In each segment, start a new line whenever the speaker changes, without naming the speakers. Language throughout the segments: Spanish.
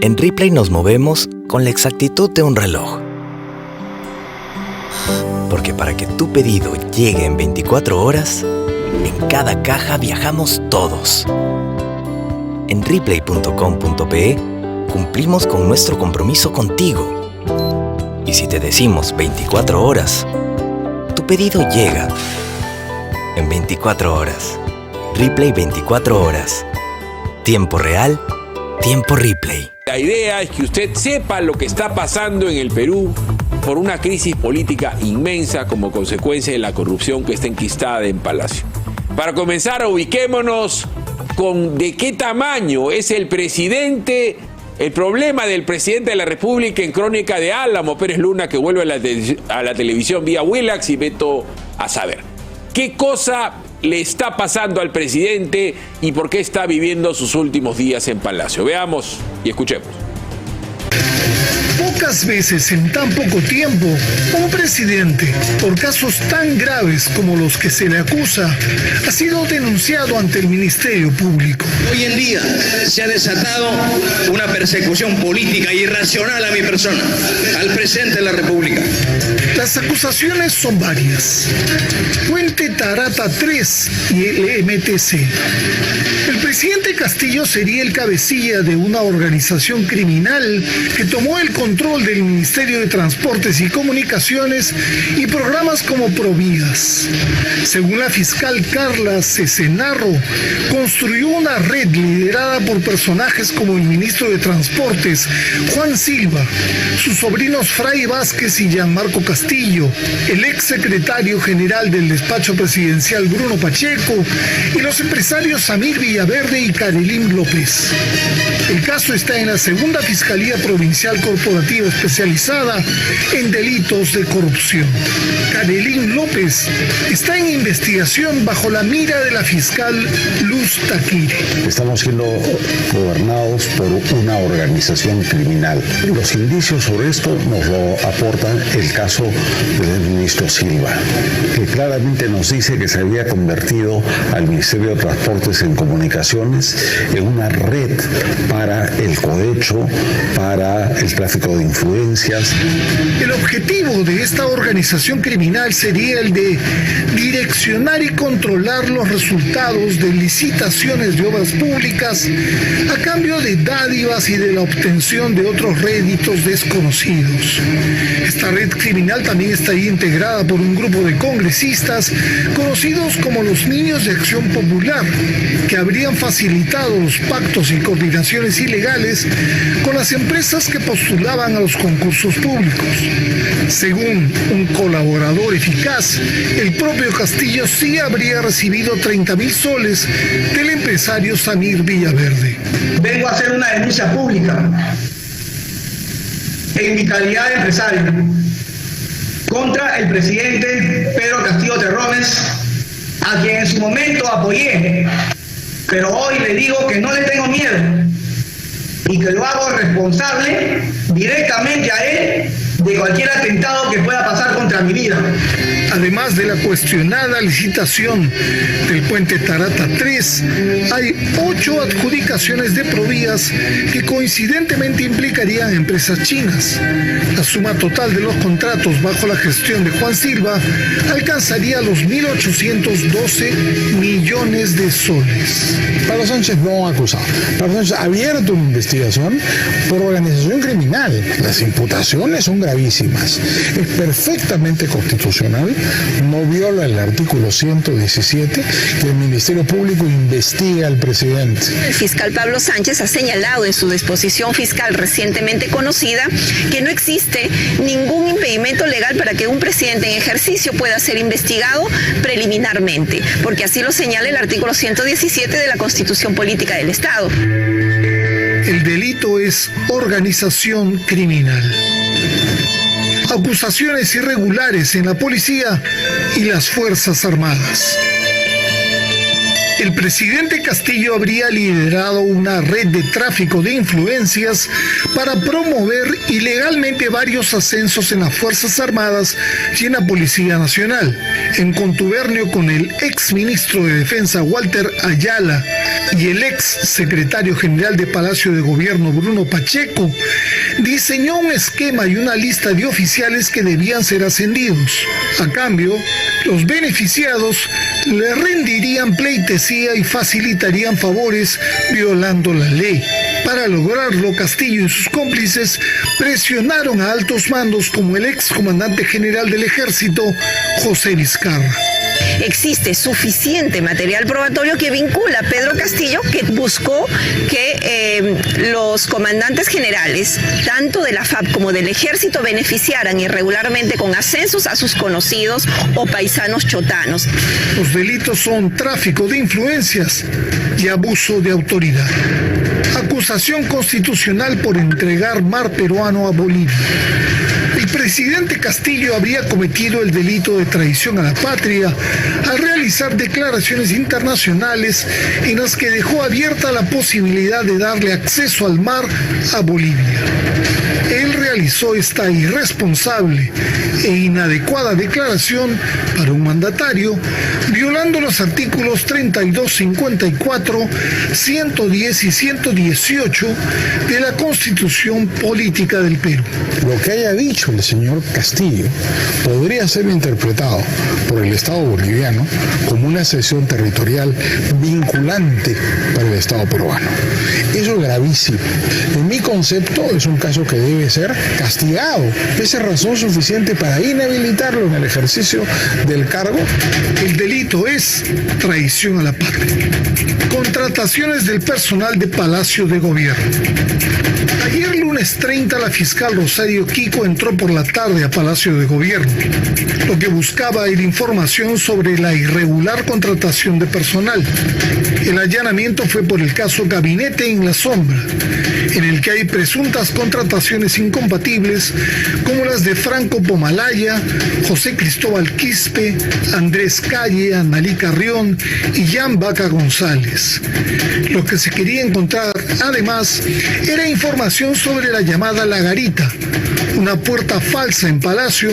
En Ripley nos movemos con la exactitud de un reloj. Porque para que tu pedido llegue en 24 horas, en cada caja viajamos todos. En Ripley.com.pe cumplimos con nuestro compromiso contigo. Y si te decimos 24 horas, tu pedido llega en 24 horas. Ripley 24 horas. Tiempo real, tiempo Ripley.
La idea es que usted sepa lo que está pasando en el Perú por una crisis política inmensa como consecuencia de la corrupción que está enquistada en Palacio. Para comenzar, ubiquémonos con de qué tamaño es el problema del presidente de la República en Crónica de Álamo, Pérez Luna, que vuelve a la televisión vía Willax y Beto a saber. ¿Qué cosa le está pasando al presidente y por qué está viviendo sus últimos días en Palacio? Veamos y escuchemos.
Pocas veces en tan poco tiempo, un presidente, por casos tan graves como los que se le acusa, ha sido denunciado ante el Ministerio Público.
Hoy en día se ha desatado una persecución política irracional a mi persona, al presidente de la República.
Las acusaciones son varias. Puente Tarata 3 y el MTC. El presidente Castillo sería el cabecilla de una organización criminal que tomó el control del Ministerio de Transportes y Comunicaciones y programas como Provías. Según la fiscal Carla Cesenarro, construyó una red liderada por personajes como el ministro de Transportes, Juan Silva, sus sobrinos Fray Vázquez y Gianmarco Castillo, el exsecretario general del despacho presidencial Bruno Pacheco y los empresarios Samir Villaverde y Karelín López. El caso está en la segunda Fiscalía Provincial Corporativa especializada en delitos de corrupción. Karelín López está en investigación bajo la mira de la fiscal Luz Taquire.
Estamos siendo gobernados por una organización criminal. Los indicios sobre esto nos lo aporta el caso del ministro Silva, que claramente nos dice que se había convertido al Ministerio de Transportes en Comunicaciones en una red para el cohecho, para el tráfico de influencias.
El objetivo de esta organización criminal sería el de direccionar y controlar los resultados de licitaciones de obras públicas a cambio de dádivas y de la obtención de otros réditos desconocidos. Esta red criminal también estaría integrada por un grupo de congresistas conocidos como los Niños de Acción Popular, que habrían facilitado los pactos y coordinaciones ilegales con las empresas que postulaban a los concursos públicos. Según un colaborador eficaz, el propio Castillo sí habría recibido 30,000 soles del empresario Samir Villaverde.
Vengo a hacer una denuncia pública en mi calidad de empresario contra el presidente Pedro Castillo Terrones, a quien en su momento apoyé, pero hoy le digo que no le tengo miedo y que lo hago responsable directamente a él de cualquier atentado que pueda pasar contra mi vida.
Además de la cuestionada licitación del puente Tarata 3, hay 8 adjudicaciones de Provías que coincidentemente implicarían empresas chinas. La suma total de los contratos bajo la gestión de Juan Silva alcanzaría los 1.812 millones de soles.
Pablo Sánchez no acusado. Pablo Sánchez ha abierto una investigación por organización criminal. Las imputaciones son gravísimas. Es perfectamente constitucional, no viola el artículo 117, que el Ministerio Público investiga al presidente.
El fiscal Pablo Sánchez ha señalado en su disposición fiscal recientemente conocida que no existe ningún impedimento legal para que un presidente en ejercicio pueda ser investigado preliminarmente, porque así lo señala el artículo 117 de la Constitución Política del Estado.
El delito es organización criminal. Acusaciones irregulares en la policía y las Fuerzas Armadas. El presidente Castillo habría liderado una red de tráfico de influencias para promover ilegalmente varios ascensos en las Fuerzas Armadas y en la Policía Nacional, en contubernio con el ex ministro de Defensa Walter Ayala y el ex secretario general de Palacio de Gobierno Bruno Pacheco. Diseñó un esquema y una lista de oficiales que debían ser ascendidos. A cambio, los beneficiados le rendirían pleitesía y facilitarían favores violando la ley. Para lograrlo, Castillo y sus cómplices presionaron a altos mandos como el ex comandante general del Ejército, José Vizcarra.
Existe suficiente material probatorio que vincula a Pedro Castillo, que buscó que los comandantes generales, tanto de la FAP como del Ejército, beneficiaran irregularmente con ascensos a sus conocidos o paisanos chotanos.
Los delitos son tráfico de influencias y abuso de autoridad. Acusación constitucional por entregar mar peruano a Bolivia. El presidente Castillo habría cometido el delito de traición a la patria al realizar declaraciones internacionales en las que dejó abierta la posibilidad de darle acceso al mar a Bolivia. Él realizó esta irresponsable e inadecuada declaración para un mandatario, violando los artículos 32, 54, 110 y 118 de la Constitución Política del Perú.
Lo que haya dicho el señor Castillo podría ser interpretado por el Estado boliviano como una cesión territorial vinculante para el Estado peruano. Eso es gravísimo. En mi concepto es un caso que debe ser castigado. Esa es razón suficiente para inhabilitarlo en el ejercicio del cargo.
El delito es traición a la patria. Contrataciones del personal de Palacio de Gobierno. Ayer lunes 30 la fiscal Rosario Kiko entró por la tarde a Palacio de Gobierno. Lo que buscaba era información sobre la irregular contratación de personal. El allanamiento fue por el caso Gabinete en la Sombra, en el que hay presuntas contrataciones incompatibles como las de Franco Pomalaya, José Cristóbal Quispe, Andrés Calle, Analí Carrión y Jan Vaca González. Lo que se quería encontrar, además, era información sobre la llamada La Garita, una puerta falsa en Palacio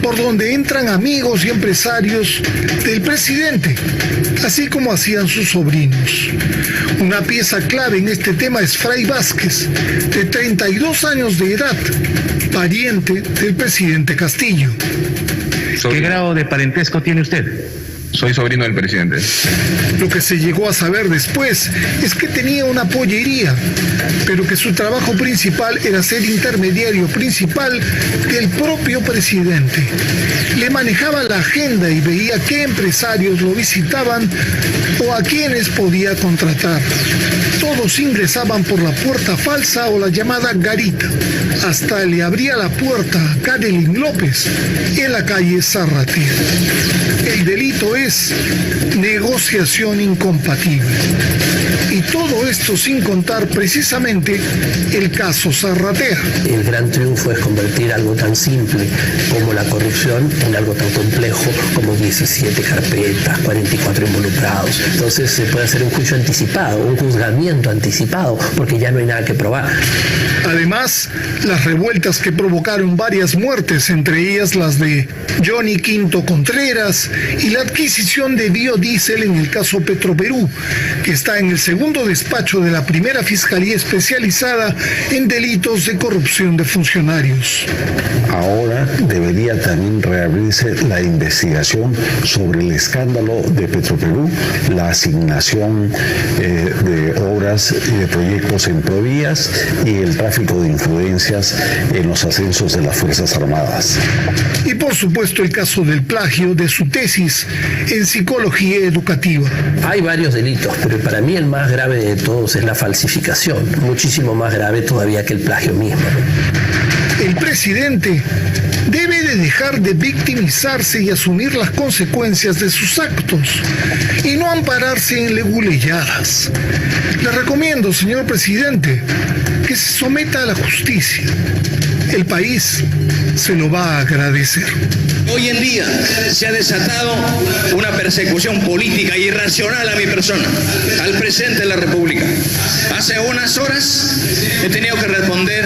por donde entran amigos y empresarios del presidente, así como hacían sus sobrinos. Una pieza clave en este tema es Fray Vázquez, de 32 años de edad, pariente del presidente Castillo.
¿Qué grado de parentesco tiene usted? Soy sobrino del presidente.
Lo que se llegó a saber después es que tenía una pollería, pero que su trabajo principal era ser intermediario principal del propio presidente. Le manejaba la agenda y veía qué empresarios lo visitaban o a quienes podía contratar. Todos ingresaban por la puerta falsa o la llamada garita. Hasta le abría la puerta a Karelin López en la calle Zarratea. El delito es negociación incompatible. Y todo esto sin contar precisamente el caso Zarratea.
El gran triunfo es convertir algo tan simple como la corrupción en algo tan complejo como 17 carpetas, 44 involucrados. Entonces se puede hacer un juicio anticipado, un juzgamiento anticipado, porque ya no hay nada que probar.
Además, las revueltas que provocaron varias muertes, entre ellas las de Johnny Quinto Contreras y la adquisición de biodiesel en el caso Petroperú, que está en el segundo despacho de la primera Fiscalía Especializada en Delitos de Corrupción de Funcionarios.
Ahora debería también reabrirse la investigación sobre el escándalo de Petroperú, la asignación de obras y de proyectos en provías y el tráfico de influencias en los ascensos de las Fuerzas Armadas.
Y por supuesto el caso del plagio de su tesis en psicología educativa.
Hay varios delitos, pero para mí el más grave de todos es la falsificación, muchísimo más grave todavía que el plagio mismo.
El presidente debe de dejar de victimizarse y asumir las consecuencias de sus actos y no ampararse en leguleyadas. Le recomiendo, señor presidente, que se someta a la justicia. El país se lo va a agradecer.
Hoy en día se ha desatado una persecución política irracional a mi persona, al presidente de la República. Hace unas horas he tenido que responder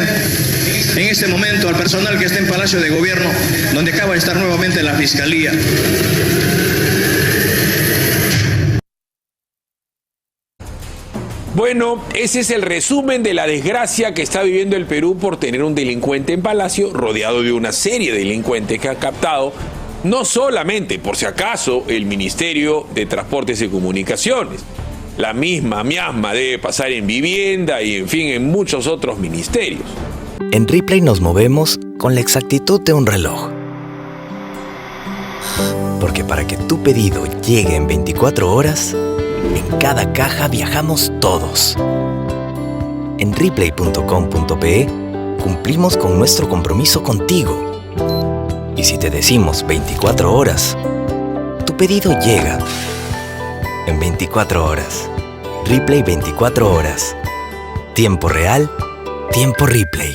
en este momento al personal que está en Palacio de Gobierno, donde acaba de estar nuevamente la Fiscalía.
Bueno, ese es el resumen de la desgracia que está viviendo el Perú por tener un delincuente en Palacio, rodeado de una serie de delincuentes que han captado, no solamente, por si acaso, el Ministerio de Transportes y Comunicaciones. La misma miasma debe pasar en vivienda y, en fin, en muchos otros ministerios.
En Ripley nos movemos con la exactitud de un reloj. Porque para que tu pedido llegue en 24 horas, en cada caja viajamos todos. En Ripley.com.pe cumplimos con nuestro compromiso contigo. Y si te decimos 24 horas, tu pedido llega en 24 horas. Ripley 24 horas. Tiempo real, tiempo Ripley.